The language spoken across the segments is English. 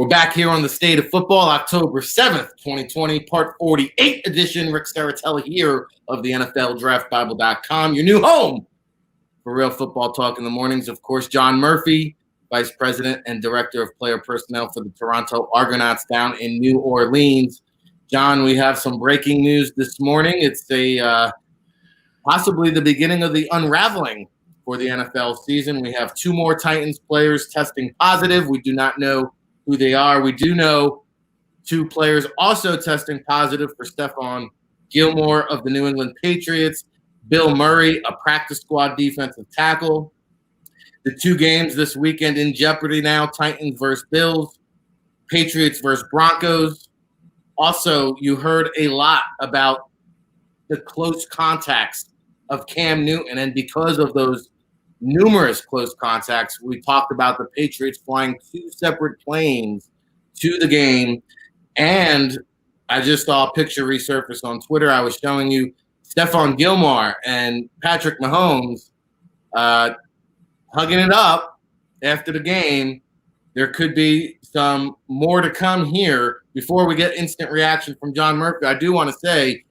We're back here on the State of Football, October 7th, 2020, part 48 edition. Ric Serritella here of the NFLDraftBible.com, your new home for real football talk in the mornings. Of course, John Murphy, Vice President and Director of Player Personnel for the Toronto Argonauts down in New Orleans. John, we have some breaking news this morning. It's possibly the beginning of the unraveling for the NFL season. We have two more Titans players testing positive. We do not know who they are. We do know two players also testing positive for Stephon Gilmore of the New England Patriots, Bill Murray, a practice squad defensive tackle. The two games this weekend in jeopardy now: Titans versus Bills, Patriots versus Broncos. Also, you heard a lot about the close contacts of Cam Newton, and because of those numerous close contacts, we talked about the Patriots flying two separate planes to the game. And I just saw a picture resurface on Twitter. I was showing you Stephon Gilmore and Patrick Mahomes hugging it up after the game. There could be some more to come here. Before we get instant reaction from John Murphy, I do want to say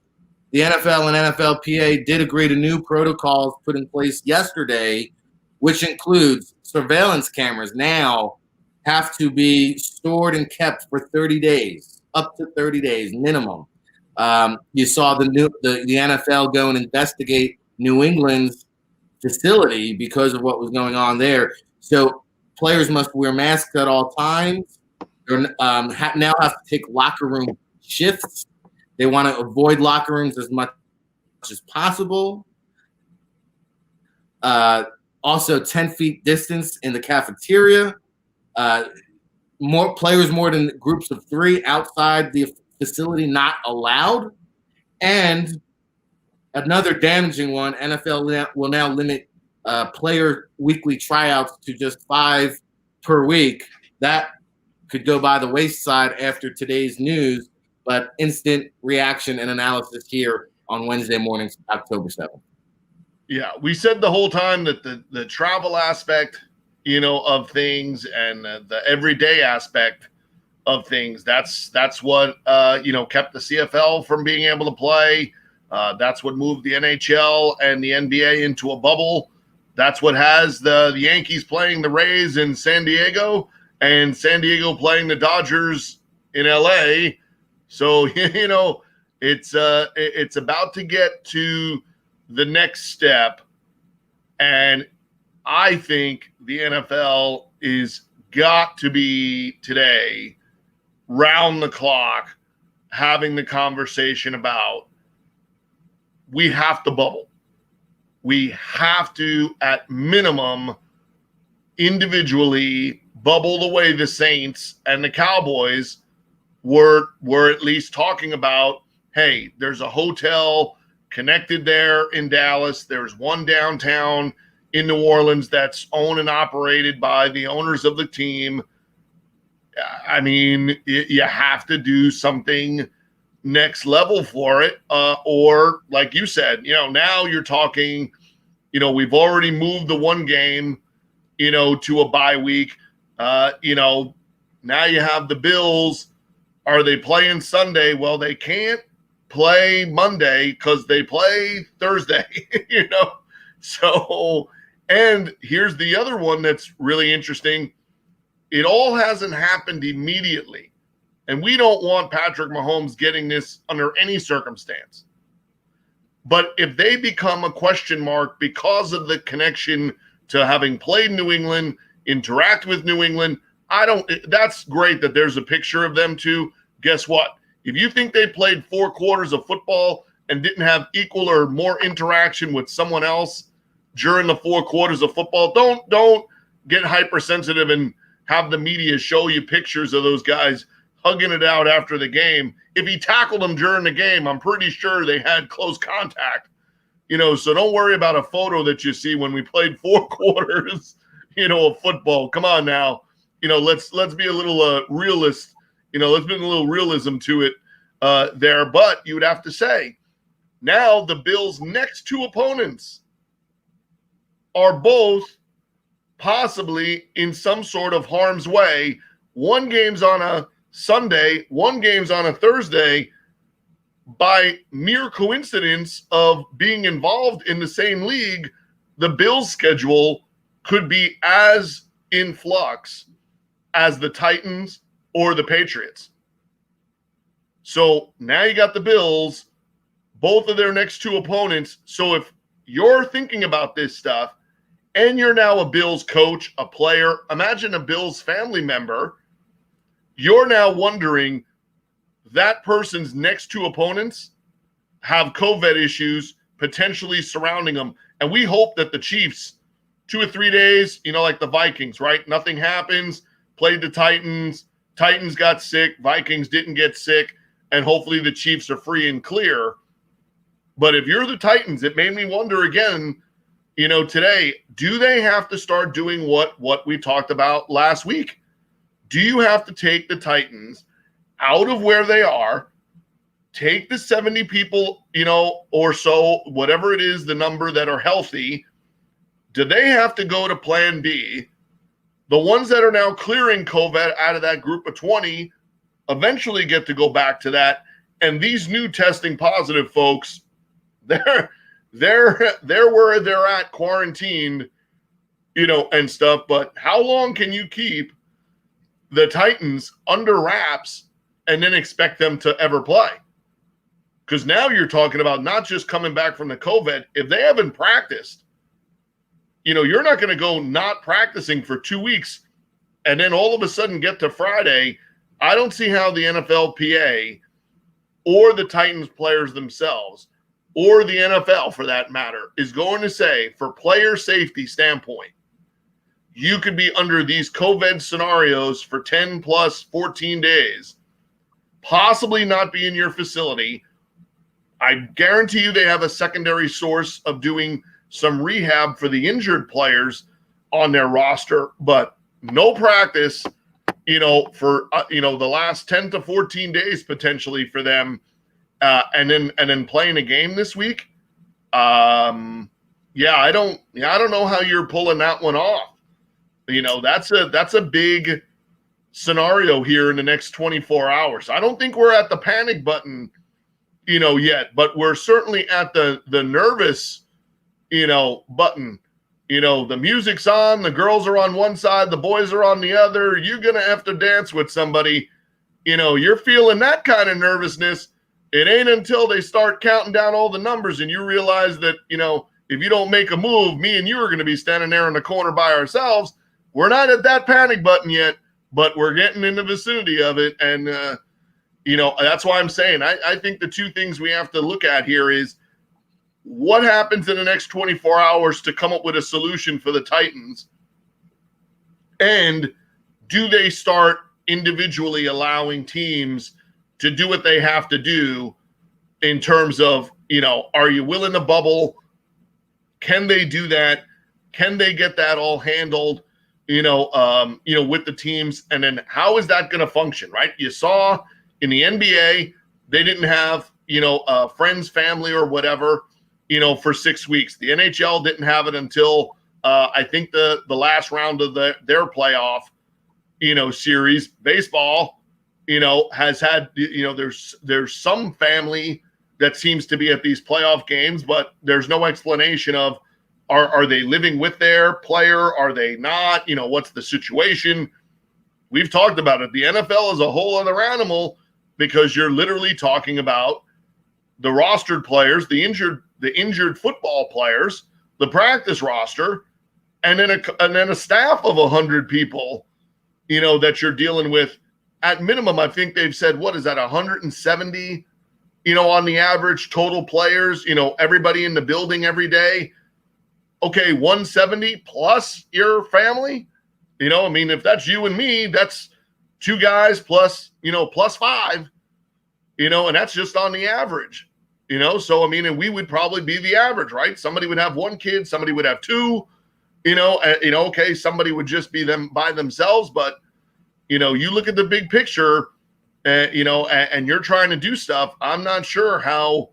the NFL and NFLPA did agree to new protocols put in place yesterday, which includes surveillance cameras now have to be stored and kept for 30 days, up to 30 days minimum. You saw the NFL go and investigate New England's facility because of what was going on there. So players must wear masks at all times. They now have to take locker room shifts. They want to avoid locker rooms as much as possible. Also, 10 feet distance in the cafeteria. More than groups of three outside the facility not allowed. And another damaging one, NFL will now limit player weekly tryouts to just 5 per week. That could go by the wayside after today's news, but instant reaction and analysis here on Wednesday mornings, October 7th. Yeah, we said the whole time that the travel aspect, of things and the everyday aspect of things, that's what, kept the CFL from being able to play. That's what moved the NHL and the NBA into a bubble. That's what has the Yankees playing the Rays in San Diego and San Diego playing the Dodgers in LA. So, it's about to get to the next step, and I think the NFL is got to be today round the clock having the conversation about we have to bubble. We have to, at minimum, individually bubble the way the Saints and the Cowboys were at least talking about. Hey, there's a hotel connected there in Dallas. There's one downtown in New Orleans that's owned and operated by the owners of the team. I mean, you have to do something next level for it. Or like you said, now you're talking, we've already moved the one game, to a bye week. Now you have the Bills. Are they playing Sunday? Well, they can't play Monday because they play Thursday, So, and here's the other one that's really interesting. It all hasn't happened immediately. And we don't want Patrick Mahomes getting this under any circumstance. But if they become a question mark because of the connection to having played New England, interact with New England, that's great that there's a picture of them too. Guess what? If you think they played 4 quarters of football and didn't have equal or more interaction with someone else during the 4 quarters of football, don't get hypersensitive and have the media show you pictures of those guys hugging it out after the game. If he tackled them during the game, I'm pretty sure they had close contact. So don't worry about a photo that you see when we played 4 quarters, of football. Come on now. Let's be a little realist. Let's bring a little realism to it there. But you would have to say, now the Bills' next 2 opponents are both possibly in some sort of harm's way one game's on a Sunday, one game's on a Thursday. By mere coincidence of being involved in the same league, the Bills' schedule could be as in flux as the Titans or the Patriots. So now you got the Bills, both of their next two opponents. So if you're thinking about this stuff and you're now a Bills coach, a player, imagine a Bills family member, you're now wondering, that person's next two opponents have COVID issues potentially surrounding them. And we hope that the Chiefs, 2 or 3 days, like the Vikings, right? Nothing happens, played the Titans, Titans got sick, Vikings didn't get sick, and hopefully the Chiefs are free and clear. But if you're the Titans, it made me wonder again, today, do they have to start doing what we talked about last week? Do you have to take the Titans out of where they are, take the 70 people, or so, whatever it is, the number that are healthy? Do they have to go to plan B? The ones that are now clearing COVID out of that group of 20 eventually get to go back to that. And these new testing positive folks, they're where they're at, quarantined, and stuff. But how long can you keep the Titans under wraps and then expect them to ever play? Because now you're talking about not just coming back from the COVID. If they haven't practiced, you're not going to go not practicing for 2 weeks and then all of a sudden get to Friday. I don't see how the NFLPA or the Titans players themselves, or the NFL for that matter, is going to say, for player safety standpoint, you could be under these COVID scenarios for 10 plus 14 days, possibly not be in your facility. I guarantee you they have a secondary source of doing some rehab for the injured players on their roster, but no practice, for, the last 10 to 14 days potentially for them. And then playing a game this week. I don't know how you're pulling that one off. That's a big scenario here in the next 24 hours. I don't think we're at the panic button, yet, but we're certainly at the nervous, button. The music's on, the girls are on one side, the boys are on the other. You're going to have to dance with somebody. You're feeling that kind of nervousness. It ain't until they start counting down all the numbers and you realize that, if you don't make a move, me and you are going to be standing there in the corner by ourselves. We're not at that panic button yet, but we're getting in the vicinity of it. And, that's why I'm saying I think the two things we have to look at here is what happens in the next 24 hours to come up with a solution for the Titans. And do they start individually allowing teams to do what they have to do in terms of, are you willing to bubble? Can they do that? Can they get that all handled, with the teams? And then how is that going to function, right? You saw in the NBA, they didn't have, friends, family, or whatever, for 6 weeks. The NHL didn't have it until I think the last round of their playoff, series. Baseball, has had, there's some family that seems to be at these playoff games, but there's no explanation of are they living with their player? Are they not? What's the situation? We've talked about it. The NFL is a whole other animal because you're literally talking about the rostered players, the injured football players, the practice roster, and then a staff of 100 people, that you're dealing with. At minimum, I think they've said, what is that, 170, on the average total players, everybody in the building every day. Okay, 170 plus your family. If that's you and me, that's 2 guys plus, plus 5, and that's just on the average, So, and we would probably be the average, right? Somebody would have 1 kid, somebody would have 2, okay, somebody would just be them by themselves, but you look at the big picture, and you're trying to do stuff. I'm not sure how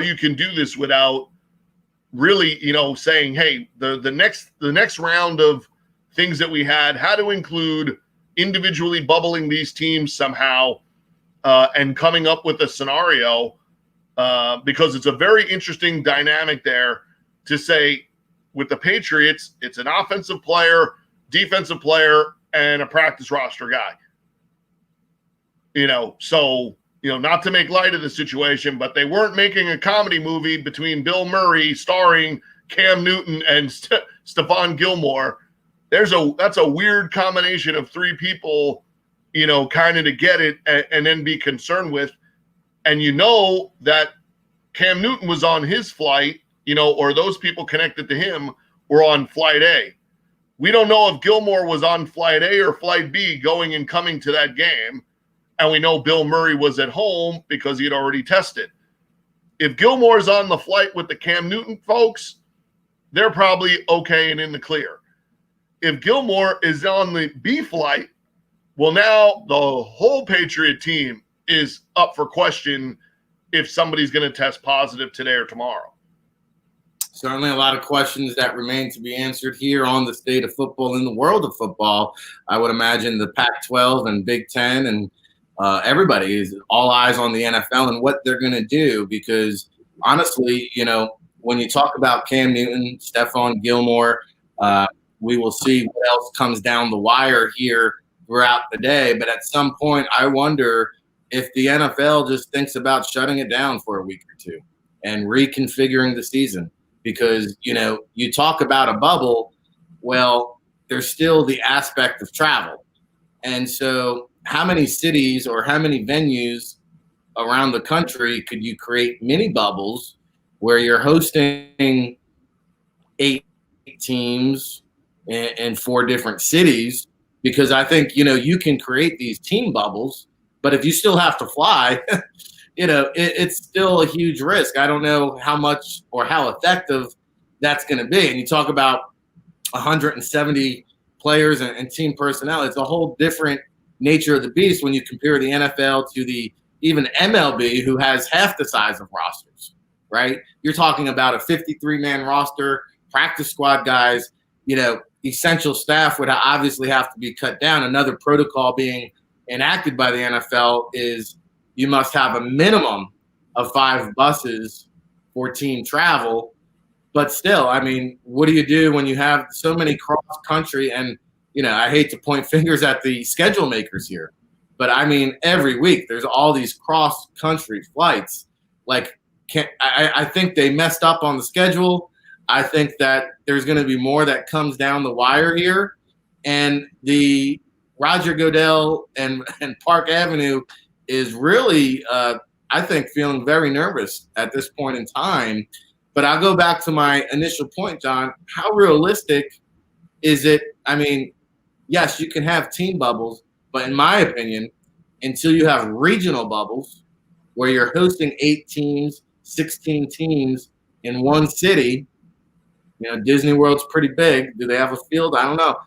you can do this without really, saying, hey, the next round of things that we had to include, individually bubbling these teams somehow and coming up with a scenario because it's a very interesting dynamic there to say with the Patriots, it's an offensive player, defensive player, and a practice roster guy. So, not to make light of the situation, but they weren't making a comedy movie between Bill Murray starring Cam Newton and Stephon Gilmore. That's a weird combination of three people, kind of to get it and then be concerned with. And that Cam Newton was on his flight, or those people connected to him were on flight A. We don't know if Gilmore was on flight A or flight B going and coming to that game. And we know Bill Murray was at home because he had already tested. If Gilmore's on the flight with the Cam Newton folks, they're probably okay and in the clear. If Gilmore is on the B flight, well, now the whole Patriot team is up for question if somebody's going to test positive today or tomorrow. Certainly a lot of questions that remain to be answered here on the state of football in the world of football. I would imagine the Pac-12 and Big Ten and everybody is all eyes on the NFL and what they're going to do because, honestly, when you talk about Cam Newton, Stephon Gilmore, we will see what else comes down the wire here throughout the day. But at some point, I wonder if the NFL just thinks about shutting it down for a week or two and reconfiguring the season because, you talk about a bubble, well, there's still the aspect of travel. And so how many cities or how many venues around the country could you create mini bubbles where you're hosting 8 teams in 4 different cities? Because I think, you can create these team bubbles, but if you still have to fly, it's still a huge risk. I don't know how much or how effective that's going to be. And you talk about 170 players and team personnel. It's a whole different nature of the beast when you compare the NFL to the even MLB, who has half the size of rosters, right? You're talking about a 53-man roster, practice squad guys, essential staff would obviously have to be cut down. Another protocol being enacted by the NFL is you must have a minimum of 5 buses for team travel. But still, what do you do when you have so many cross-country and I hate to point fingers at the schedule makers here, but every week there's all these cross-country flights. I think they messed up on the schedule. I think that there's going to be more that comes down the wire here. And the Roger Goodell and Park Avenue is really, I think, feeling very nervous at this point in time. But I'll go back to my initial point, John. How realistic is it? Yes, you can have team bubbles, but in my opinion, until you have regional bubbles where you're hosting 8 teams, 16 teams in one city, Disney World's pretty big. Do they have a field? I don't know.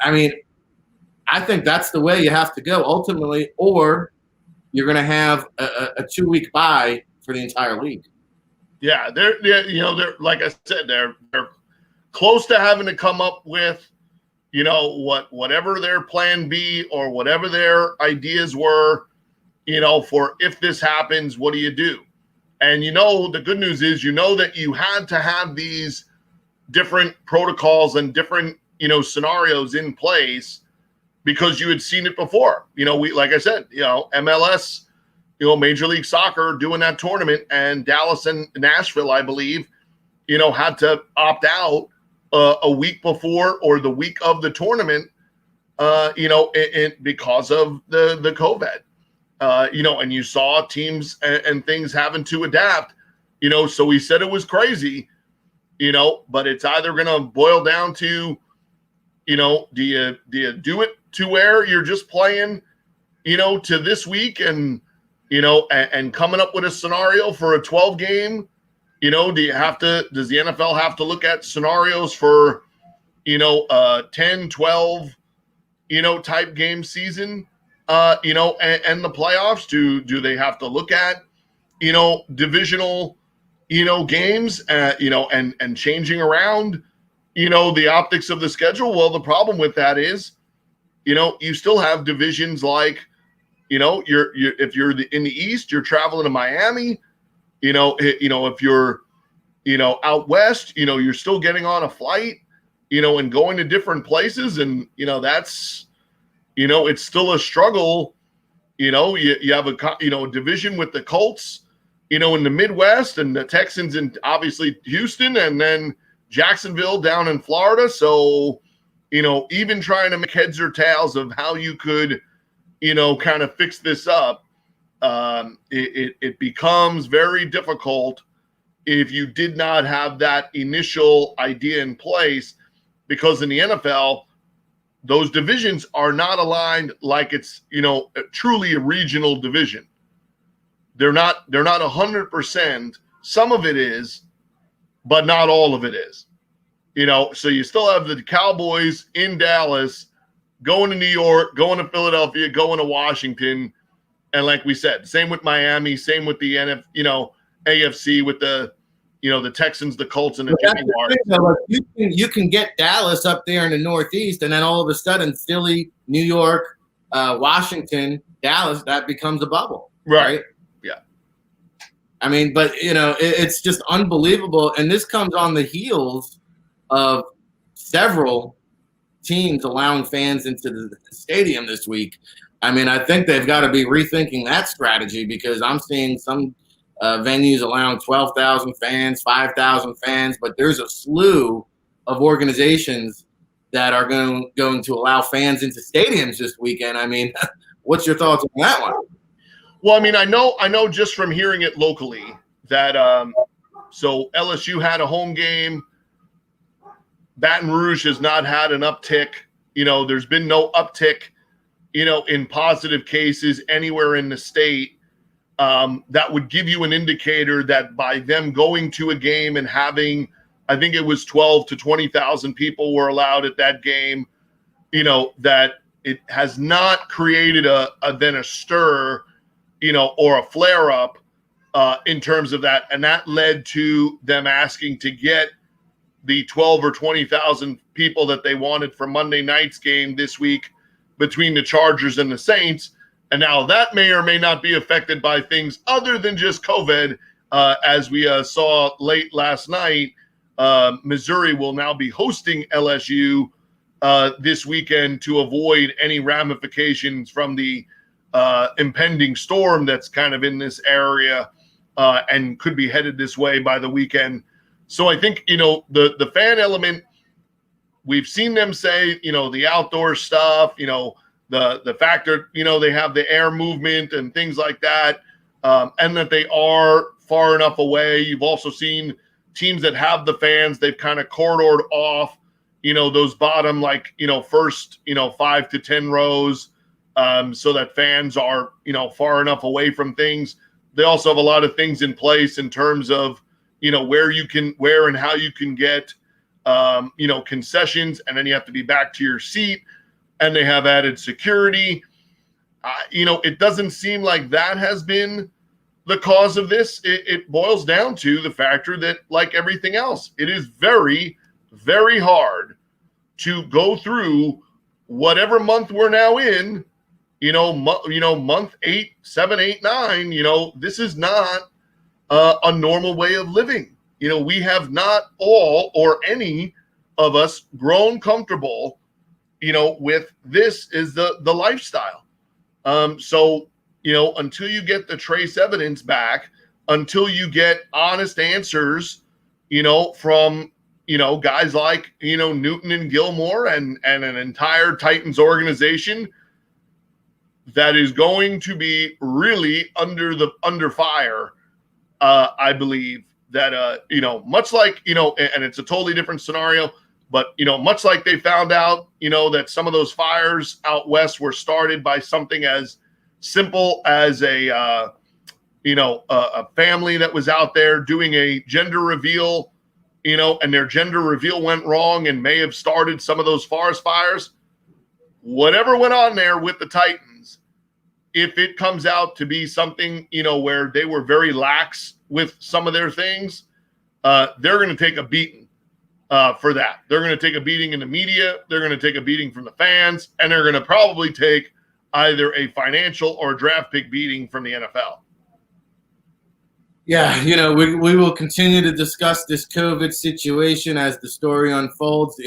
I think that's the way you have to go ultimately, or you're going to have a 2-week bye for the entire league. Yeah, they're like I said, they're close to having to come up with whatever their plan B or whatever their ideas were, for if this happens, what do you do? And the good news is that you had to have these different protocols and different scenarios in place because you had seen it before. Like I said, MLS, Major League Soccer doing that tournament, and Dallas and Nashville, I believe, had to opt out a week before or the week of the tournament, because of the COVID, and you saw teams and things having to adapt, so we said it was crazy, but it's either going to boil down to, do you do it to where you're just playing, to this week and coming up with a scenario for a 12 game, does the NFL have to look at scenarios for, 10, 12, type game season, and the playoffs? Do they have to look at, divisional, games, and changing around, the optics of the schedule? Well, the problem with that is, you still have divisions like, if you're in the East, you're traveling to Miami. If you're, out West, you're still getting on a flight, and going to different places. And, that's, it's still a struggle. You have a division with the Colts, in the Midwest, and the Texans and obviously Houston, and then Jacksonville down in Florida. So, even trying to make heads or tails of how you could, kind of fix this up, it becomes very difficult if you did not have that initial idea in place, because in the NFL, those divisions are not aligned like it's, truly a regional division. They're not 100%. Some of it is, but not all of it is. So you still have the Cowboys in Dallas, going to New York, going to Philadelphia, going to Washington. And like we said, same with Miami, same with the AFC with the Texans, the Colts, and the Jaguars. You can get Dallas up there in the Northeast, and then all of a sudden Philly, New York, Washington, Dallas, that becomes a bubble. Right? Yeah. I mean, but, it's just unbelievable. And this comes on the heels of several teams allowing fans into the stadium this week. I mean, I think they've got to be rethinking that strategy, because I'm seeing some venues allowing 12,000 fans, 5,000 fans, but there's a slew of organizations that are going to allow fans into stadiums this weekend. I mean, what's your thoughts on that one? Well, I mean, I know just from hearing it locally that so LSU had a home game. Baton Rouge has not had an uptick. There's been no uptick, in positive cases anywhere in the state. That would give you an indicator that by them going to a game and having, I think it was 12 to 20,000 people were allowed at that game, that it has not created then a stir, or a flare up in terms of that. And that led to them asking to get the 12 or 20,000 people that they wanted for Monday night's game this week between the Chargers and the Saints. And now that may or may not be affected by things other than just COVID. As we saw late last night, Missouri will now be hosting LSU this weekend to avoid any ramifications from the impending storm that's kind of in this area and could be headed this way by the weekend. So I think, the fan element, we've seen them say, the outdoor stuff, the factor, they have the air movement and things like that, and that they are far enough away. You've also seen teams that have the fans, they've kind of corridored off, those bottom, first, 5 to 10 rows, so that fans are, far enough away from things. They also have a lot of things in place in terms of, where and how you can get, concessions, and then you have to be back to your seat, and they have added security. It doesn't seem like that has been the cause of this. It boils down to the factor that, like everything else, it is very, very hard to go through whatever month we're now in, month 8, 7, 8, 9, this is not a normal way of living. We have not all or any of us grown comfortable, with this is the lifestyle. So, until you get the trace evidence back, until you get honest answers, from, guys like, Newton and Gilmore and an entire Titans organization that is going to be really under fire. I believe that, much like, and it's a totally different scenario, but, much like they found out, that some of those fires out West were started by something as simple as a family that was out there doing a gender reveal, and their gender reveal went wrong and may have started some of those forest fires. Whatever went on there with the Titans, if it comes out to be something, where they were very lax with some of their things, they're going to take a beating. for that. They're going to take a beating in the media. They're going to take a beating from the fans, and they're going to probably take either a financial or draft pick beating from the NFL. Yeah, we will continue to discuss this COVID situation as the story unfolds.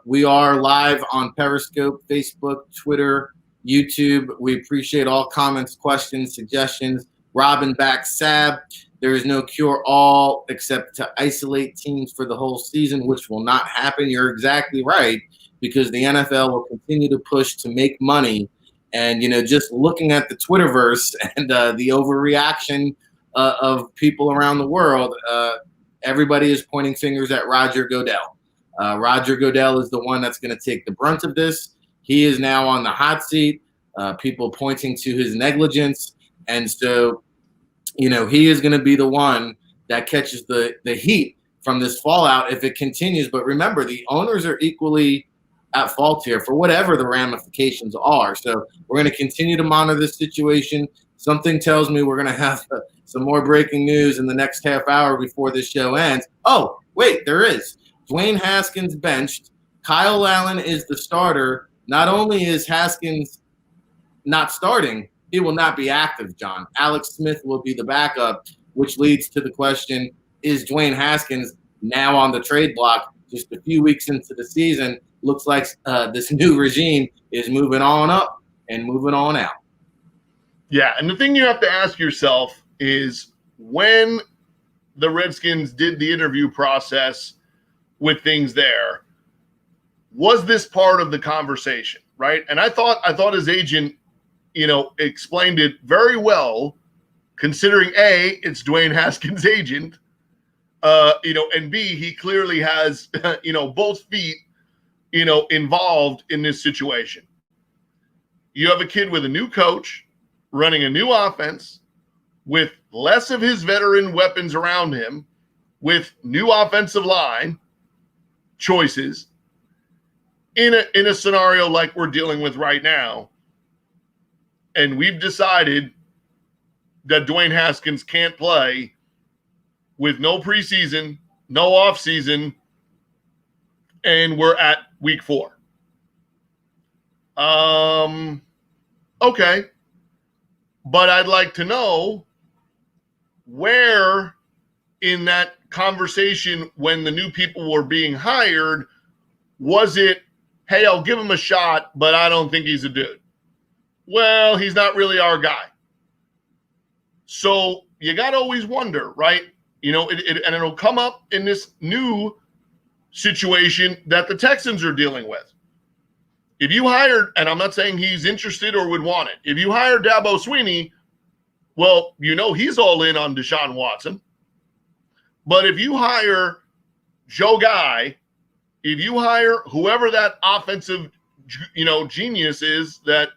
We are live on Periscope, Facebook, Twitter, YouTube. We appreciate all comments, questions, suggestions. Robin back Sab. There is no cure-all except to isolate teams for the whole season, which will not happen. You're exactly right, because the NFL will continue to push to make money. And, just looking at the Twitterverse and the overreaction of people around the world, everybody is pointing fingers at Roger Goodell. Roger Goodell is the one that's going to take the brunt of this. He is now on the hot seat, people pointing to his negligence. And so, he is going to be the one that catches the heat from this fallout if it continues. But remember, the owners are equally at fault here for whatever the ramifications are. So we're going to continue to monitor this situation. Something tells me we're going to have some more breaking news in the next half hour before this show ends. Oh, wait, there is. Dwayne Haskins benched. Kyle Allen is the starter. Not only is Haskins not starting, he will not be active, John. Alex Smith will be the backup, which leads to the question, is Dwayne Haskins now on the trade block just a few weeks into the season? Looks like this new regime is moving on up and moving on out. Yeah, and the thing you have to ask yourself is, when the Redskins did the interview process with things there, was this part of the conversation, right? And I thought his agent, explained it very well, considering A, it's Dwayne Haskins' agent, and B, he clearly has, both feet, involved in this situation. You have a kid with a new coach running a new offense with less of his veteran weapons around him, with new offensive line choices in a scenario like we're dealing with right now. And we've decided that Dwayne Haskins can't play with no preseason, no offseason, and we're at week 4. Okay. But I'd like to know where in that conversation, when the new people were being hired, was it, hey, I'll give him a shot, but I don't think he's a dude. Well, he's not really our guy. So you got to always wonder, right? And it'll come up in this new situation that the Texans are dealing with. If you hired, and I'm not saying he's interested or would want it, if you hire Dabo Swinney, well, he's all in on Deshaun Watson. But if you hire Joe Guy, if you hire whoever that offensive, genius is that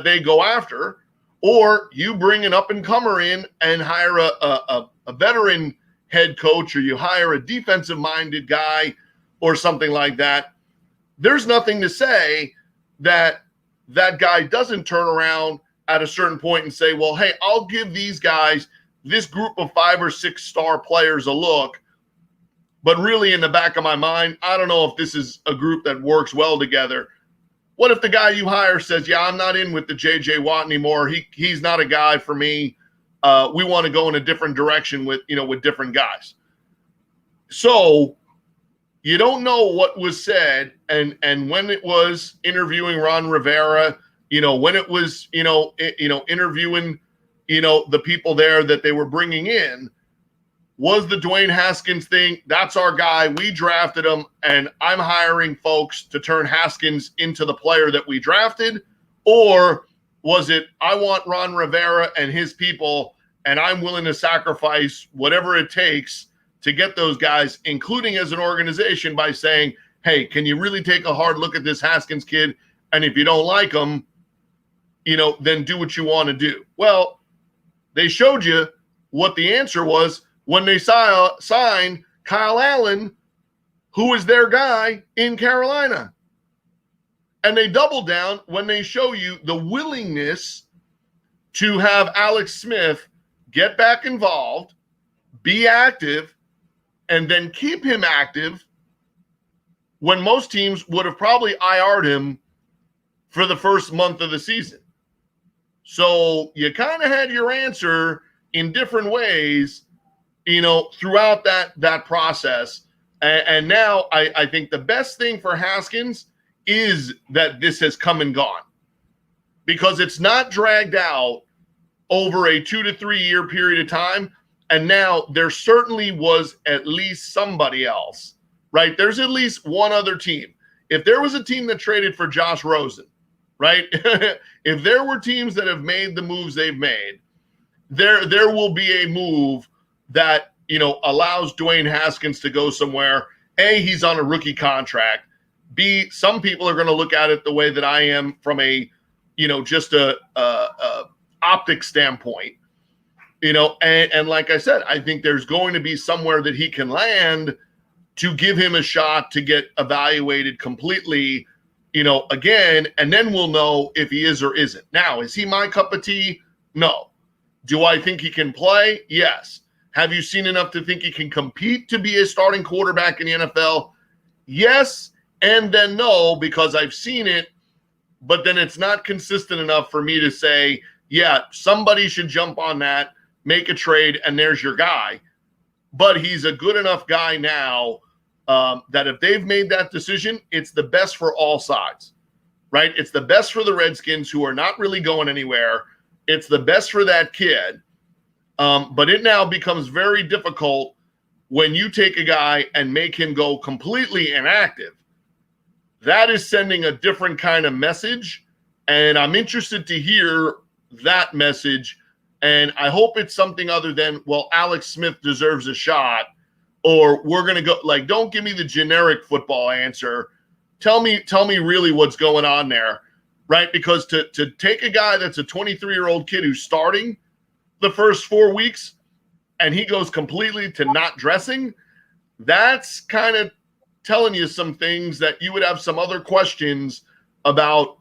they go after, or you bring an up-and-comer in and hire a veteran head coach, or you hire a defensive-minded guy or something like that, there's nothing to say that guy doesn't turn around at a certain point and say, well, hey, I'll give these guys, this group of 5 or 6 star players, a look. But really, in the back of my mind, I don't know if this is a group that works well together. What if the guy you hire says, yeah, I'm not in with the J.J. Watt anymore. He's not a guy for me. We want to go in a different direction with different guys. So you don't know what was said and when it was interviewing Ron Rivera, when it was, interviewing, the people there that they were bringing in. Was the Dwayne Haskins thing, that's our guy, we drafted him, and I'm hiring folks to turn Haskins into the player that we drafted? Or was it, I want Ron Rivera and his people, and I'm willing to sacrifice whatever it takes to get those guys, including as an organization, by saying, hey, can you really take a hard look at this Haskins kid? And if you don't like him, then do what you want to do. Well, they showed you what the answer was when they signed Kyle Allen, who was their guy in Carolina. And they double down when they show you the willingness to have Alex Smith get back involved, be active, and then keep him active when most teams would have probably IR'd him for the first month of the season. So you kind of had your answer in different ways, throughout that process. And now I think the best thing for Haskins is that this has come and gone, because it's not dragged out over a 2 to 3 year period of time. And now there certainly was at least somebody else, right? There's at least one other team. If there was a team that traded for Josh Rosen, right? If there were teams that have made the moves they've made, there will be a move that, allows Dwayne Haskins to go somewhere. A, he's on a rookie contract. B, some people are going to look at it the way that I am from a, just a optic standpoint, and like I said, I think there's going to be somewhere that he can land to give him a shot to get evaluated completely, again, and then we'll know if he is or isn't. Now, is he my cup of tea? No. Do I think he can play? Yes. Have you seen enough to think he can compete to be a starting quarterback in the NFL? Yes, and then no, because I've seen it, but then it's not consistent enough for me to say, yeah, somebody should jump on that, make a trade, and there's your guy. But he's a good enough guy now that if they've made that decision, it's the best for all sides, right? It's the best for the Redskins, who are not really going anywhere. It's the best for that kid. But it now becomes very difficult when you take a guy and make him go completely inactive. That is sending a different kind of message, and I'm interested to hear that message. And I hope it's something other than, well, Alex Smith deserves a shot, or we're going to go, like, don't give me the generic football answer. Tell me really what's going on there, right? Because to take a guy that's a 23-year-old kid who's starting the first 4 weeks and he goes completely to not dressing, that's kind of telling you some things that you would have some other questions about.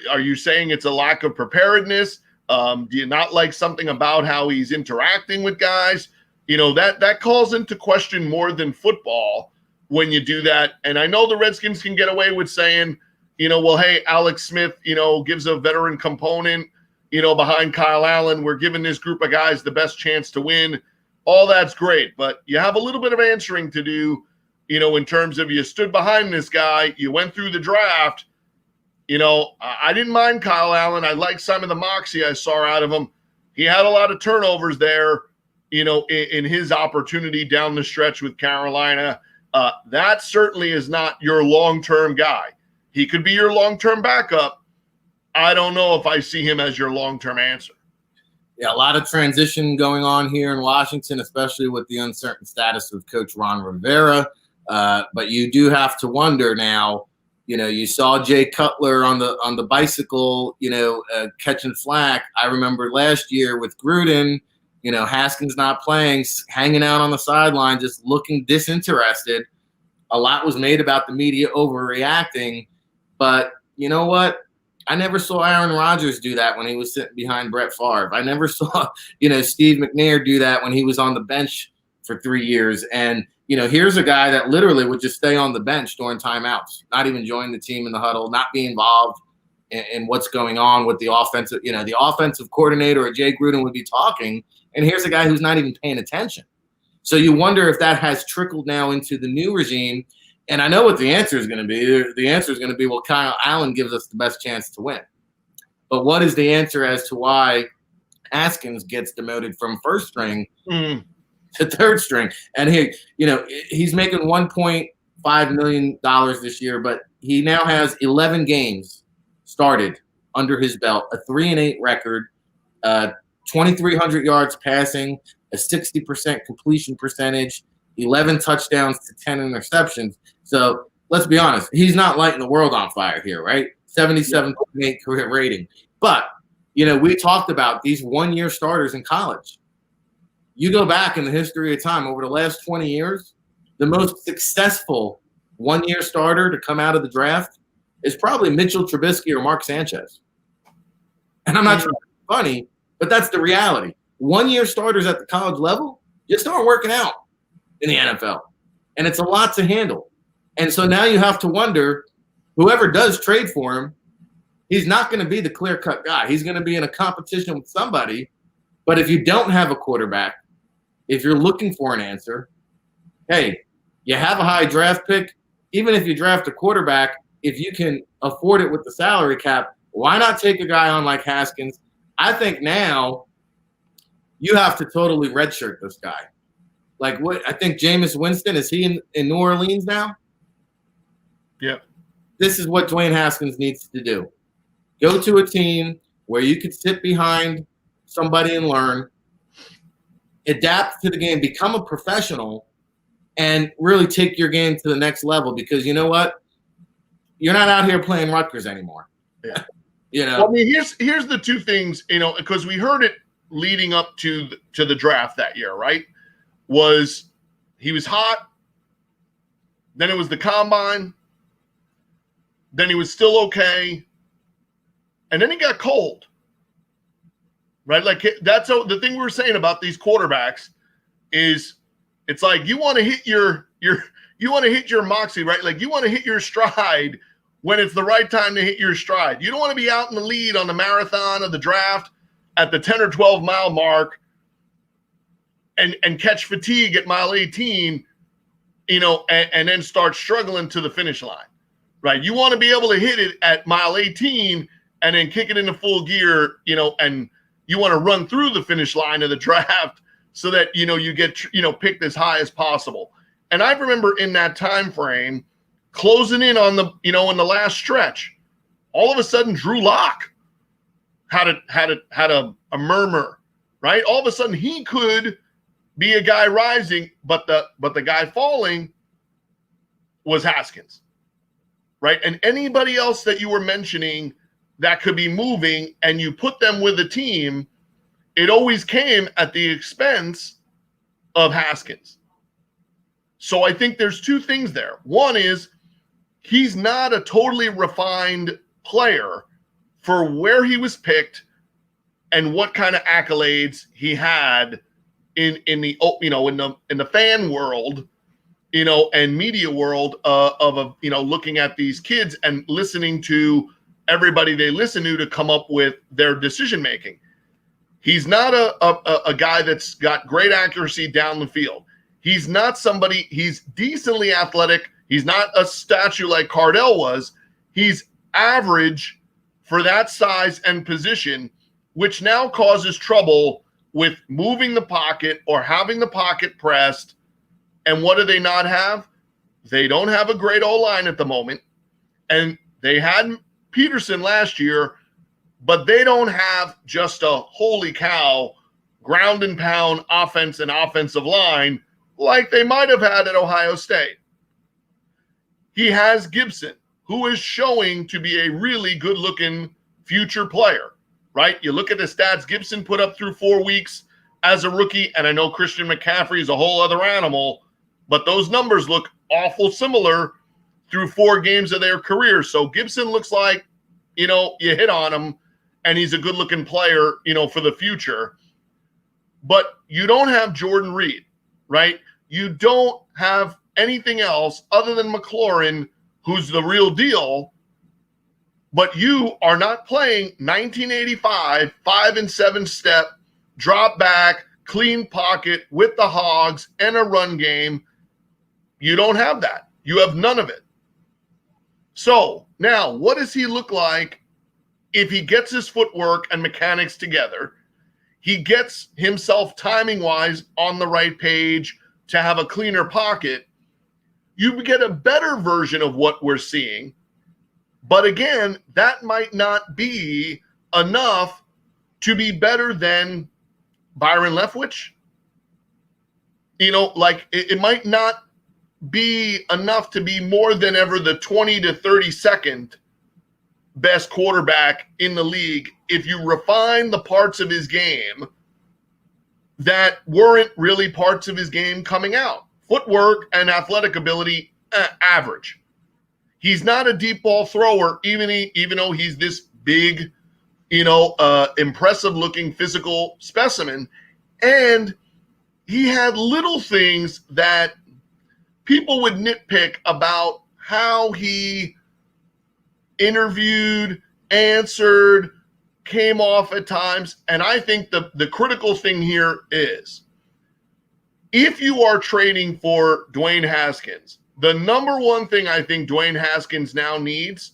Are you saying it's a lack of preparedness? Do you not like something about how he's interacting with guys? That calls into question more than football when you do that. And I know the Redskins can get away with saying, well, hey, Alex Smith, gives a veteran component, behind Kyle Allen. We're giving this group of guys the best chance to win. All that's great, but you have a little bit of answering to do, in terms of you stood behind this guy, you went through the draft. I didn't mind Kyle Allen. I liked some of the moxie I saw out of him. He had a lot of turnovers there, in his opportunity down the stretch with Carolina. That certainly is not your long-term guy. He could be your long-term backup. I don't know if I see him as your long-term answer. Yeah, a lot of transition going on here in Washington, especially with the uncertain status of Coach Ron Rivera. But you do have to wonder now. You saw Jay Cutler on the bicycle, catching flack. I remember last year with Gruden, Haskins not playing, hanging out on the sideline, just looking disinterested. A lot was made about the media overreacting. But you know what? I never saw Aaron Rodgers do that when he was sitting behind Brett Favre. I never saw, Steve McNair do that when he was on the bench for 3 years. And, here's a guy that literally would just stay on the bench during timeouts, not even join the team in the huddle, not be involved in what's going on with the offensive, the offensive coordinator or Jay Gruden would be talking. And here's a guy who's not even paying attention. So you wonder if that has trickled now into the new regime. And I know what the answer is going to be. The answer is going to be, well, Kyle Allen gives us the best chance to win. But what is the answer as to why Haskins gets demoted from first string to third string? And he's making $1.5 million this year, but he now has 11 games started under his belt, a 3-8 record, 2,300 yards passing, a 60% completion percentage, 11 touchdowns to 10 interceptions. So let's be honest, he's not lighting the world on fire here, right? 77.8 career rating. But, we talked about these one-year starters in college. You go back in the history of time over the last 20 years, the most successful one-year starter to come out of the draft is probably Mitchell Trubisky or Mark Sanchez. And I'm not trying to be funny, but that's the reality. One-year starters at the college level just aren't working out in the NFL. And it's a lot to handle. And so now you have to wonder, whoever does trade for him, he's not going to be the clear-cut guy. He's going to be in a competition with somebody. But if you don't have a quarterback, if you're looking for an answer, hey, you have a high draft pick. Even if you draft a quarterback, if you can afford it with the salary cap, why not take a guy on like Haskins? I think now you have to totally redshirt this guy. Like what? I think Jameis Winston, is he in New Orleans now? Yeah. This is what Dwayne Haskins needs to do. Go to a team where you could sit behind somebody and learn, adapt to the game, become a professional, and really take your game to the next level. Because you know what? You're not out here playing Rutgers anymore. Yeah. Well, I mean, here's the two things, because we heard it leading up to the draft that year, right? Was he was hot, then it was the combine, then he was still okay, and then he got cold, right? Like that's the thing we were saying about these quarterbacks is it's like you want to hit your moxie, right? Like you want to hit your stride when it's the right time to hit your stride. You don't want to be out in the lead on the marathon of the draft at the 10 or 12 mile mark and catch fatigue at mile 18, and then start struggling to the finish line, right? You want to be able to hit it at mile 18 and then kick it into full gear, and you want to run through the finish line of the draft so that, you get, picked as high as possible. And I remember in that time frame, closing in on the, in the last stretch, all of a sudden Drew Lock had a murmur, right? All of a sudden he could be a guy rising, but the guy falling was Haskins, right? And anybody else that you were mentioning that could be moving and you put them with a team, it always came at the expense of Haskins. So I think there's two things there. One is he's not a totally refined player for where he was picked and what kind of accolades he had in the fan world, and media world of looking at these kids and listening to everybody they listen to come up with their decision making. He's not a guy that's got great accuracy down the field. He's not somebody, he's decently athletic. He's not a statue like Cardell was. He's average for that size and position, which now causes trouble with moving the pocket or having the pocket pressed. And what do they not have? They don't have a great O-line at the moment. And they had Peterson last year, but they don't have just a holy cow ground and pound offense and offensive line like they might have had at Ohio State. He has Gibson, who is showing to be a really good-looking future player, right? You look at the stats Gibson put up through 4 weeks as a rookie, and I know Christian McCaffrey is a whole other animal, but those numbers look awful similar through 4 games of their career. So Gibson looks like, you hit on him, and he's a good-looking player, for the future. But you don't have Jordan Reed, right? You don't have anything else other than McLaurin, who's the real deal. But you are not playing 1985, 5 and 7 step, drop back, clean pocket with the Hogs and a run game. You don't have that. You have none of it. So now what does he look like if he gets his footwork and mechanics together? He gets himself timing-wise on the right page to have a cleaner pocket. You get a better version of what we're seeing. But again, that might not be enough to be better than Byron Leftwich. It might not be enough to be more than ever the 20 to 32nd best quarterback in the league if you refine the parts of his game that weren't really parts of his game coming out. Footwork and athletic ability, average. He's not a deep ball thrower, even though he's this big, impressive looking physical specimen. And he had little things that people would nitpick about how he interviewed, answered, came off at times. And I think the critical thing here is, if you are trading for Dwayne Haskins, the number one thing I think Dwayne Haskins now needs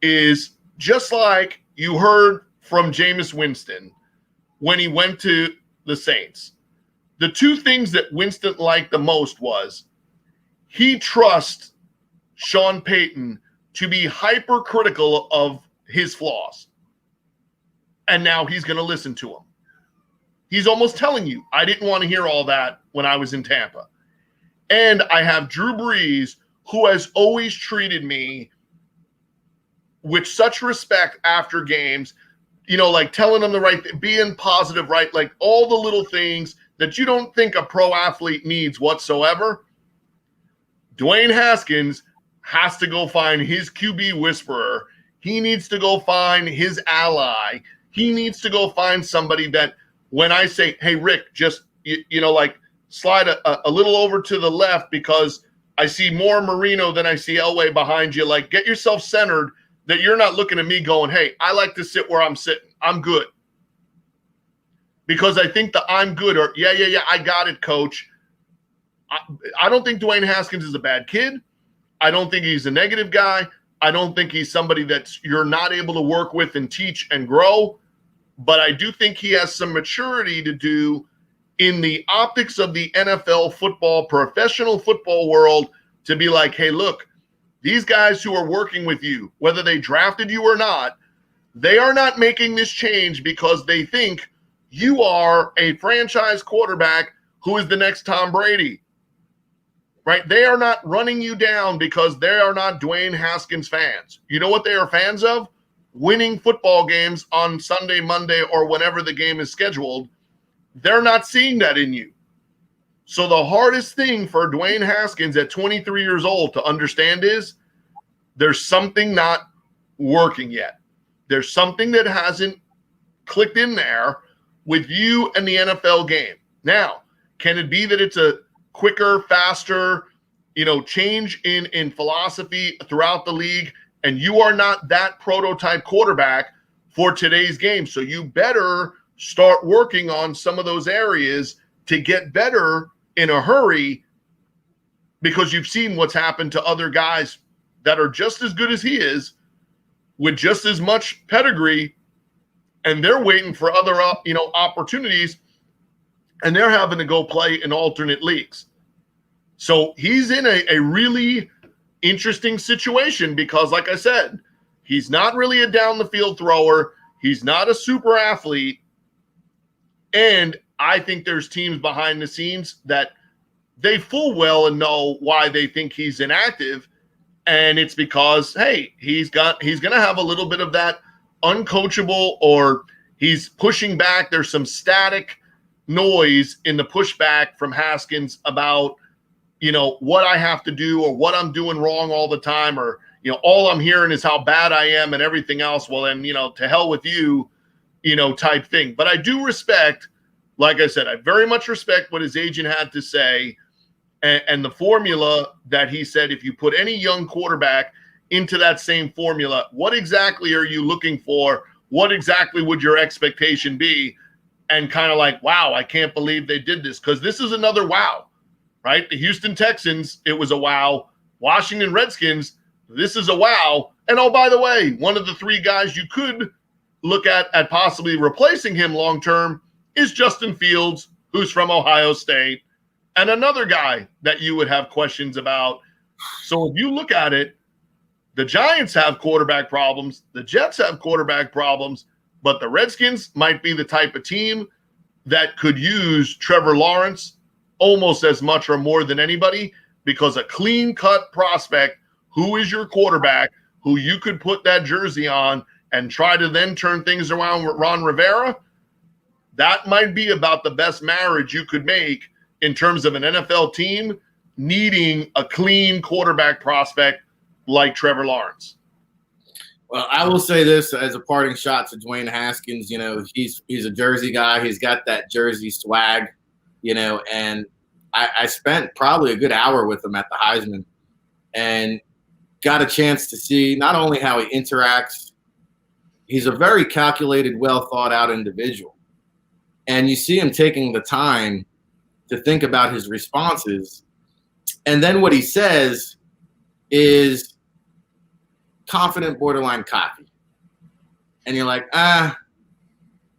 is, just like you heard from Jameis Winston when he went to the Saints, the two things that Winston liked the most was he trusts Sean Payton to be hypercritical of his flaws. And now he's going to listen to him. He's almost telling you, I didn't want to hear all that when I was in Tampa. And I have Drew Brees, who has always treated me with such respect after games, like telling them the right thing, being positive, right? Like all the little things that you don't think a pro athlete needs whatsoever. Dwayne Haskins has to go find his QB whisperer. He needs to go find his ally. He needs to go find somebody that, when I say, hey, Rick, just, slide a little over to the left because I see more Marino than I see Elway behind you. Like, get yourself centered, that you're not looking at me going, hey, I like to sit where I'm sitting. I'm good. Because I think the I'm good, or yeah, I got it, coach. I don't think Dwayne Haskins is a bad kid. I don't think he's a negative guy. I don't think he's somebody that you're not able to work with and teach and grow. But I do think he has some maturity to do in the optics of the NFL football, professional football world, to be like, hey, look, these guys who are working with you, whether they drafted you or not, they are not making this change because they think you are a franchise quarterback who is the next Tom Brady, right? They are not running you down because they are not Dwayne Haskins fans. You know what they are fans of? Winning football games on Sunday, Monday, or whenever the game is scheduled. They're not seeing that in you. So the hardest thing for Dwayne Haskins at 23 years old to understand is there's something not working yet. There's something that hasn't clicked in there with you and the NFL game. Now, can it be that it's a quicker, faster, change in philosophy throughout the league, and you are not that prototype quarterback for today's game? So you better start working on some of those areas to get better in a hurry, because you've seen what's happened to other guys that are just as good as he is with just as much pedigree, and they're waiting for other opportunities, and they're having to go play in alternate leagues. So he's in a really interesting situation because, like I said, he's not really a down the field thrower. He's not a super athlete. And I think there's teams behind the scenes that they full well and know why they think he's inactive. And it's because, hey, he's going to have a little bit of that uncoachable, or he's pushing back. There's some static noise in the pushback from Haskins about, what I have to do or what I'm doing wrong all the time, or, all I'm hearing is how bad I am and everything else. Well, then, to hell with you, type thing. But I do respect, like I said, I very much respect what his agent had to say, and the formula that he said, if you put any young quarterback into that same formula, what exactly are you looking for? What exactly would your expectation be? And kind of like, wow, I can't believe they did this, because this is another wow, right? The Houston Texans, it was a wow. Washington Redskins, this is a wow. And oh, by the way, one of the three guys you could look at possibly replacing him long-term is Justin Fields, who's from Ohio State, and another guy that you would have questions about. So if you look at it, the Giants have quarterback problems. The Jets have quarterback problems, but the Redskins might be the type of team that could use Trevor Lawrence almost as much or more than anybody, because a clean-cut prospect who is your quarterback, who you could put that jersey on and try to then turn things around with Ron Rivera, that might be about the best marriage you could make in terms of an NFL team needing a clean quarterback prospect like Trevor Lawrence. Well, I will say this as a parting shot to Dwayne Haskins. He's a Jersey guy. He's got that Jersey swag, and I spent probably a good hour with him at the Heisman. And got a chance to see not only how he interacts, he's a very calculated, well thought out individual. And you see him taking the time to think about his responses. And then what he says is confident, borderline cocky. And you're like,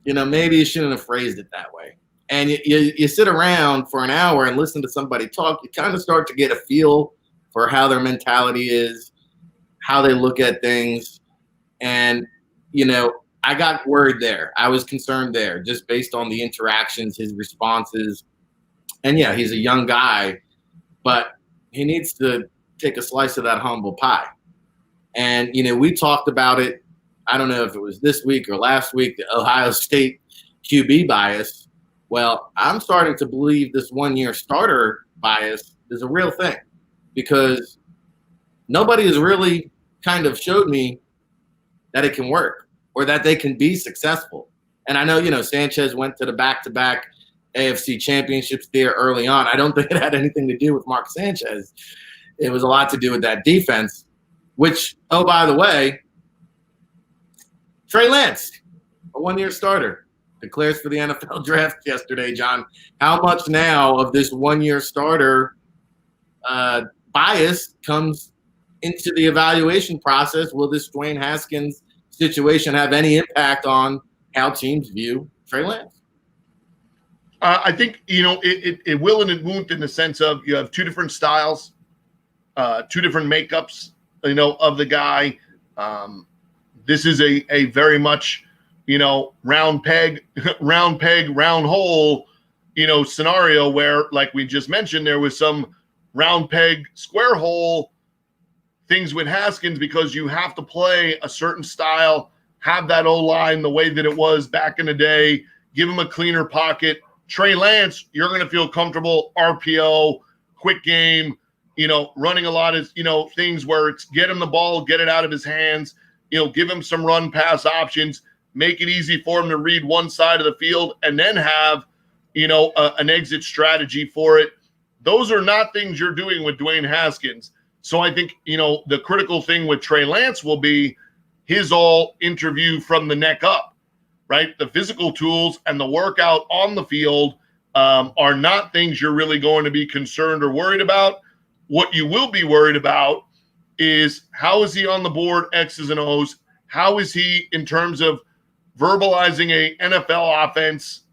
maybe you shouldn't have phrased it that way. And you sit around for an hour and listen to somebody talk, you kind of start to get a feel for how their mentality is, how they look at things. And, I got worried there. I was concerned there just based on the interactions, his responses. And yeah, he's a young guy, but he needs to take a slice of that humble pie. And, we talked about it. I don't know if it was this week or last week, the Ohio State QB bias. Well, I'm starting to believe this one-year starter bias is a real thing because nobody has really kind of showed me that it can work or that they can be successful. And I know, Sanchez went to the back-to-back AFC championships there early on. I don't think it had anything to do with Mark Sanchez. It was a lot to do with that defense, which, oh, by the way, Trey Lance, a one-year starter, declares for the NFL draft yesterday, John. How much now of this one-year starter bias comes into the evaluation process? Will this Dwayne Haskins situation have any impact on how teams view Trey Lance? I think, it will and it won't in the sense of you have two different styles, two different makeups, of the guy. This is a very much, round peg, round hole, scenario where, like we just mentioned, there was some round peg, square hole things with Haskins because you have to play a certain style, have that O-line the way that it was back in the day, give him a cleaner pocket. Trey Lance, you're going to feel comfortable, RPO, quick game, running a lot of, things where it's get him the ball, get it out of his hands, give him some run pass options, make it easy for him to read one side of the field and then have, an exit strategy for it. Those are not things you're doing with Dwayne Haskins. So I think, the critical thing with Trey Lance will be his all interview from the neck up, right? The physical tools and the workout on the field are not things you're really going to be concerned or worried about. What you will be worried about is how is he on the board, X's and O's? How is he in terms of verbalizing a NFL offense,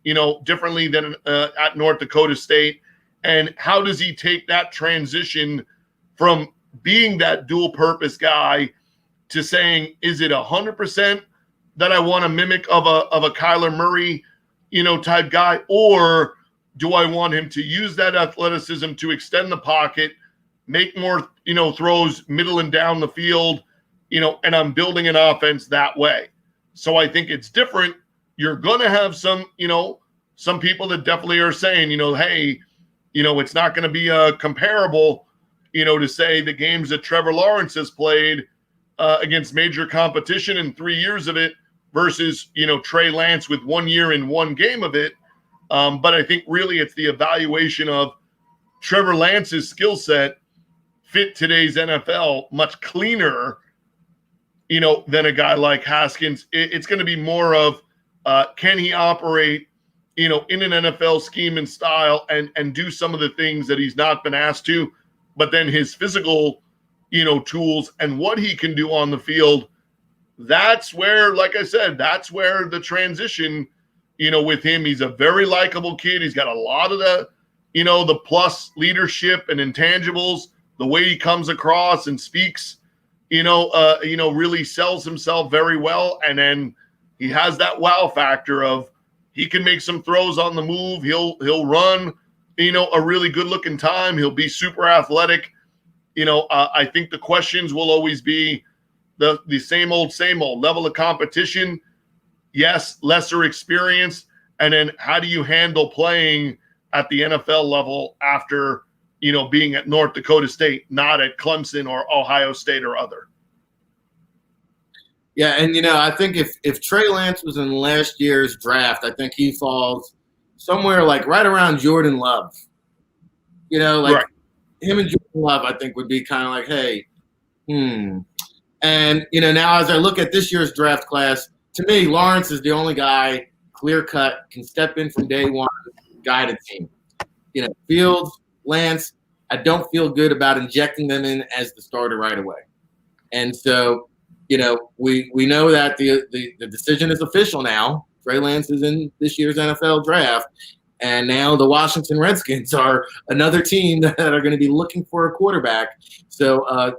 differently than at North Dakota State? And how does he take that transition from being that dual purpose guy to saying, is it 100% that I want to mimic of a Kyler Murray, type guy, or do I want him to use that athleticism to extend the pocket, make more, throws middle and down the field, and I'm building an offense that way. So I think it's different. You're going to have some people that definitely are saying, hey, it's not going to be comparable, to say the games that Trevor Lawrence has played against major competition in 3 years of it versus, Trey Lance with 1 year in one game of it. But I think really it's the evaluation of Trevor Lance's skill set fit today's NFL much cleaner, than a guy like Haskins. It's going to be more of can he operate, in an NFL scheme and style and do some of the things that he's not been asked to, but then his physical, tools and what he can do on the field. That's where, like I said, that's where the transition, with him, he's a very likable kid. He's got a lot of the, the plus leadership and intangibles, the way he comes across and speaks, really sells himself very well. And then he has that wow factor of he can make some throws on the move. He'll run, a really good looking time. He'll be super athletic. I think the questions will always be the same old level of competition. Yes, lesser experience. And then how do you handle playing at the NFL level after, being at North Dakota State, not at Clemson or Ohio State or other? Yeah, and, I think if Trey Lance was in last year's draft, I think he falls somewhere like right around Jordan Love. Right. Him and Jordan Love, I think, would be kind of like, hey, And, now as I look at this year's draft class, to me, Lawrence is the only guy, clear cut, can step in from day one, guide a team. Fields, Lance, I don't feel good about injecting them in as the starter right away. And so, we know that the decision is official now. Trey Lance is in this year's NFL draft. And now the Washington Redskins are another team that are going to be looking for a quarterback. So,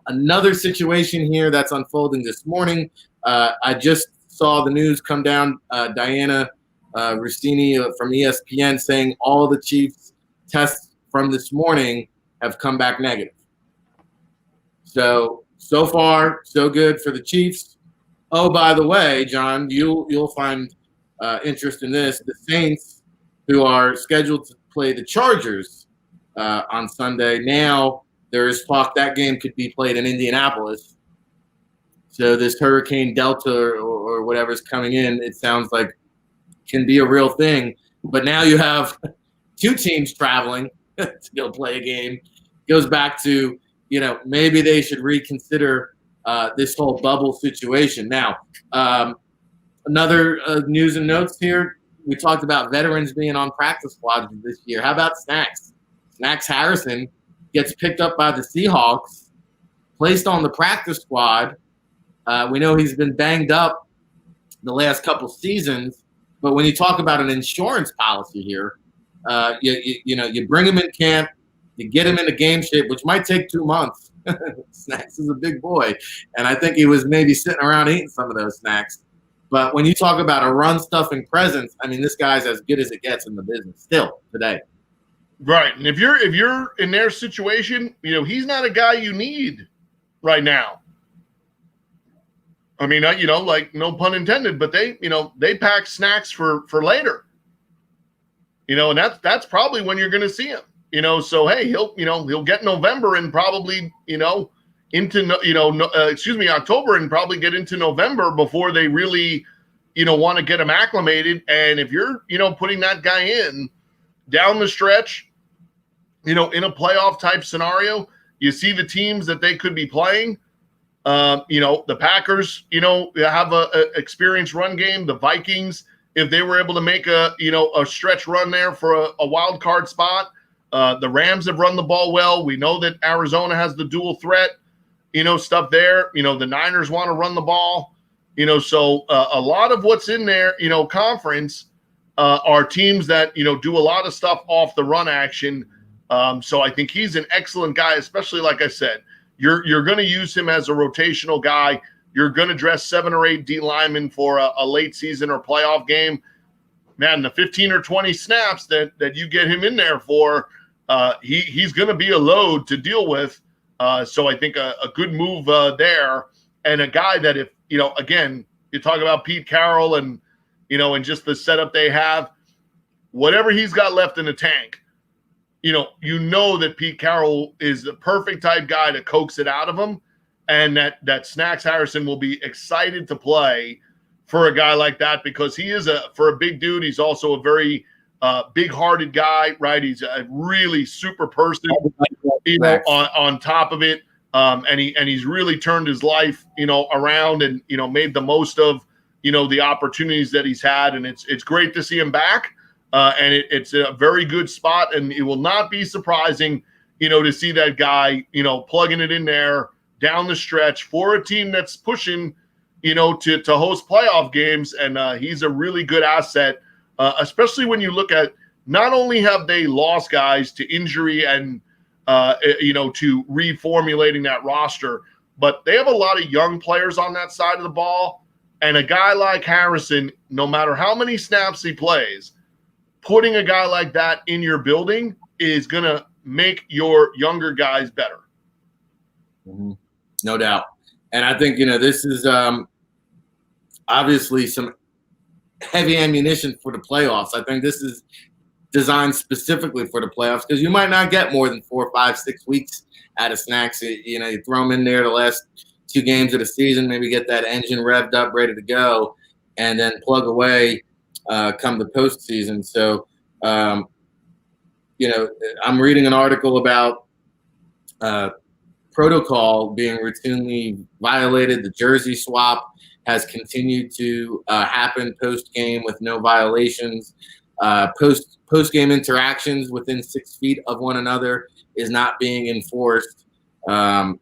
another situation here that's unfolding this morning. I just saw the news come down. Diana Rossini from ESPN saying all the Chiefs tests from this morning have come back negative. So far, so good for the Chiefs. Oh, by the way, John, you'll find interest in this. The Saints, who are scheduled to play the Chargers on Sunday. Now there is talk that game could be played in Indianapolis. So this Hurricane Delta or whatever's coming in, it sounds like can be a real thing. But now you have two teams traveling to go play a game. Goes back to, maybe they should reconsider this whole bubble situation. Now, another news and notes here. We talked about veterans being on practice squads this year. How about Snacks? Snacks Harrison gets picked up by the Seahawks, placed on the practice squad. We know he's been banged up the last couple seasons, but when you talk about an insurance policy here, you bring him in camp, you get him into game shape, which might take 2 months. Snacks is a big boy, and I think he was maybe sitting around eating some of those snacks. But when you talk about a run-stuffing presence, I mean, this guy's as good as it gets in the business still today. Right, and if you're in their situation, he's not a guy you need right now. I mean, like no pun intended, but they pack snacks for later. And that's probably when you're going to see him. So hey, he'll get November and probably into October and probably get into November before they really want to get him acclimated. And if you're putting that guy in down the stretch, in a playoff type scenario, you see the teams that they could be playing. The Packers, have a experienced run game. The Vikings, if they were able to make a stretch run there for a wild card spot. The Rams have run the ball well. We know that Arizona has the dual threat, stuff there. The Niners want to run the ball, so a lot of what's in there, conference are teams that, do a lot of stuff off the run action. So I think he's an excellent guy, especially like I said, you're going to use him as a rotational guy. You're going to dress 7 or 8 D linemen for a late season or playoff game. Man, the 15 or 20 snaps that you get him in there for, he's going to be a load to deal with. So I think a good move there, and a guy that if, again, you talk about Pete Carroll and, and just the setup they have, whatever he's got left in the tank, that Pete Carroll is the perfect type guy to coax it out of him, and that Snacks Harrison will be excited to play for a guy like that, because he is for a big dude. He's also a very big-hearted guy, right? He's a really super person, on top of it. And he's really turned his life, around and, made the most of, the opportunities that he's had. And it's great to see him back. And it's a very good spot. And it will not be surprising, to see that guy, plugging it in there down the stretch for a team that's pushing, to host playoff games. And he's a really good asset, especially when you look at not only have they lost guys to injury and, to reformulating that roster, but they have a lot of young players on that side of the ball. And a guy like Harrison, no matter how many snaps he plays, putting a guy like that in your building is going to make your younger guys better. Mm-hmm. No doubt. And I think, this is obviously some heavy ammunition for the playoffs. I think this is designed specifically for the playoffs, because you might not get more than 4, 5, 6 weeks out of Snacks. You throw them in there the last 2 games of the season, maybe get that engine revved up, ready to go, and then plug away come the postseason. So, I'm reading an article about protocol being routinely violated. The jersey swap has continued to happen post-game with no violations. Post-game interactions within 6 feet of one another is not being enforced. And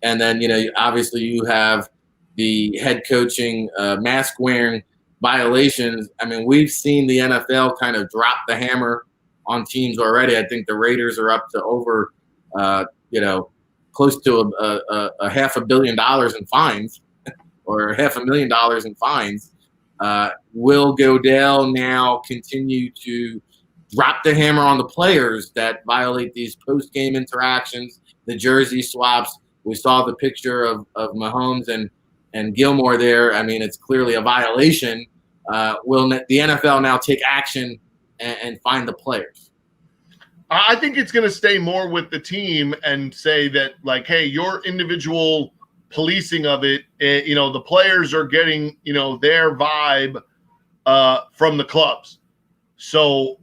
then, obviously you have the head coaching mask-wearing violations. I mean, we've seen the NFL kind of drop the hammer on teams already. I think the Raiders are up to over, close to a $500 million in fines, or $500,000 in fines. Will Goodell now continue to drop the hammer on the players that violate these post-game interactions, the jersey swaps? We saw the picture of Mahomes and Gilmore there. I mean, it's clearly a violation. Will the NFL now take action and fine the players? I think it's going to stay more with the team and say that, like, hey, your individual policing of it, the players are getting, their vibe from the clubs. So,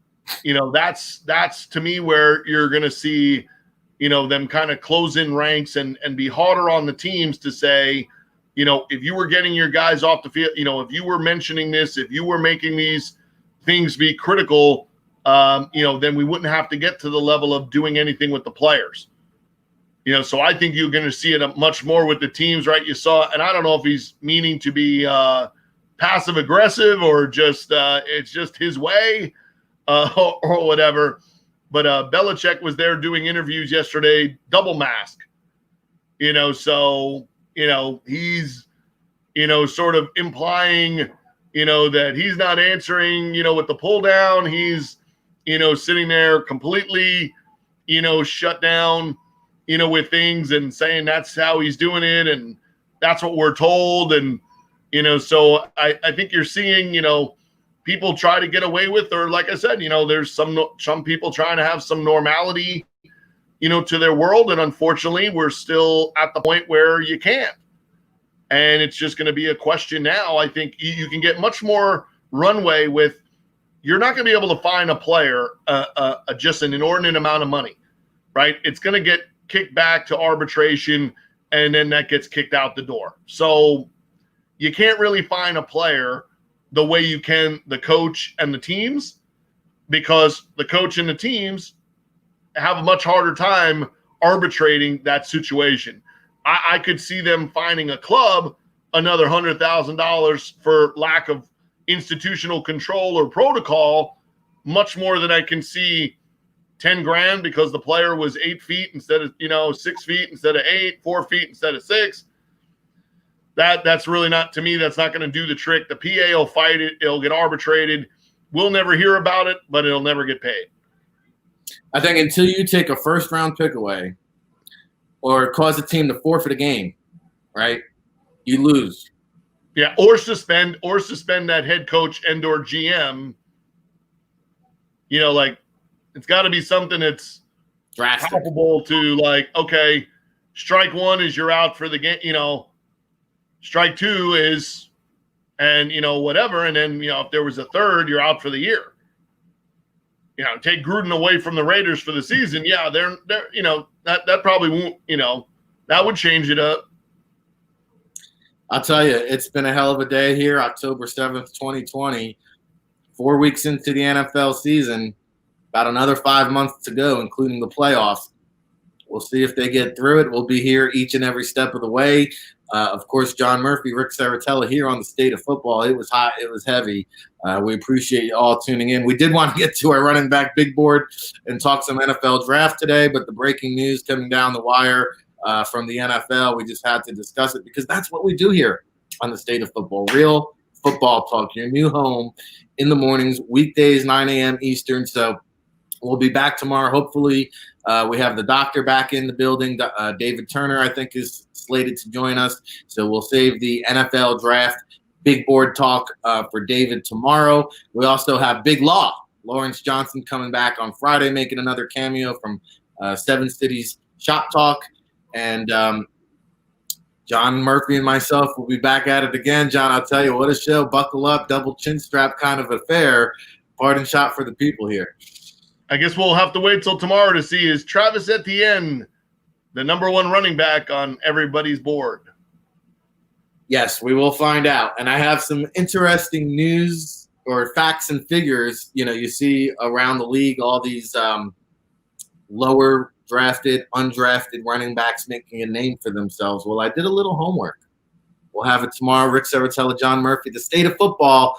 that's to me where you're going to see, them kind of close in ranks and be harder on the teams to say, if you were getting your guys off the field, if you were mentioning this, if you were making these things be critical, then we wouldn't have to get to the level of doing anything with the players. So I think you're going to see it much more with the teams, right? You saw, and I don't know if he's meaning to be passive aggressive or just it's just his way or whatever. But Belichick was there doing interviews yesterday, double mask. So he's sort of implying that he's not answering with the pull down. He's sitting there completely shut down with things and saying that's how he's doing it and that's what we're told. And so I think you're seeing people try to get away with, or like I said, there's some people trying to have some normality to their world, and unfortunately we're still at the point where you can't. And it's just going to be a question now. I think you can get much more runway with, you're not going to be able to fine a player just an inordinate amount of money, right? It's going to get kicked back to arbitration, and then that gets kicked out the door. So you can't really fine a player the way you can the coach and the teams, because the coach and the teams have a much harder time arbitrating that situation. I could see them fining a club another $100,000 for lack of institutional control or protocol, much more than I can see 10 grand because the player was 8 feet instead of 6 feet instead of 8, 4 feet instead of 6. That's really not, to me, that's not going to do the trick. The PA will fight it. It'll get arbitrated. We'll never hear about it, but it'll never get paid. I think until you take a first-round pick away or cause a team to forfeit a game, right, you lose. Yeah, or suspend that head coach and or GM. It's got to be something that's drastic, palpable to, like, okay, strike one is you're out for the game, strike two is, and, whatever. And then, if there was a third, you're out for the year. Take Gruden away from the Raiders for the season. Yeah, they're that probably won't, that would change it up. I'll tell you, it's been a hell of a day here, October 7th, 2020. 4 weeks into the NFL season, about another 5 months to go, including the playoffs. We'll see if they get through it. We'll be here each and every step of the way. Of course, John Murphy, Ric Serritella here on the State of Football. It was hot. It was heavy. We appreciate you all tuning in. We did want to get to our running back big board and talk some NFL draft today, but the breaking news coming down the wire from the NFL, we just had to discuss it because that's what we do here on the State of Football. Real football talk, your new home in the mornings, weekdays, 9 a.m. Eastern. So we'll be back tomorrow. Hopefully we have the doctor back in the building. David Turner, I think, is slated to join us. So we'll save the NFL draft big board talk for David tomorrow. We also have Big Law, Lawrence Johnson, coming back on Friday, making another cameo from Seven Cities Shop Talk. And John Murphy and myself will be back at it again. John, I'll tell you, what a show. Buckle up, double chin strap kind of affair. Pardon shot for the people here. I guess we'll have to wait till tomorrow to see, is Travis Etienne the number one running back on everybody's board? Yes, we will find out. And I have some interesting news or facts and figures. You know, you see around the league all these lower drafted, undrafted running backs making a name for themselves. Well, I did a little homework. We'll have it tomorrow. Ric Serritella, John Murphy, the state of football.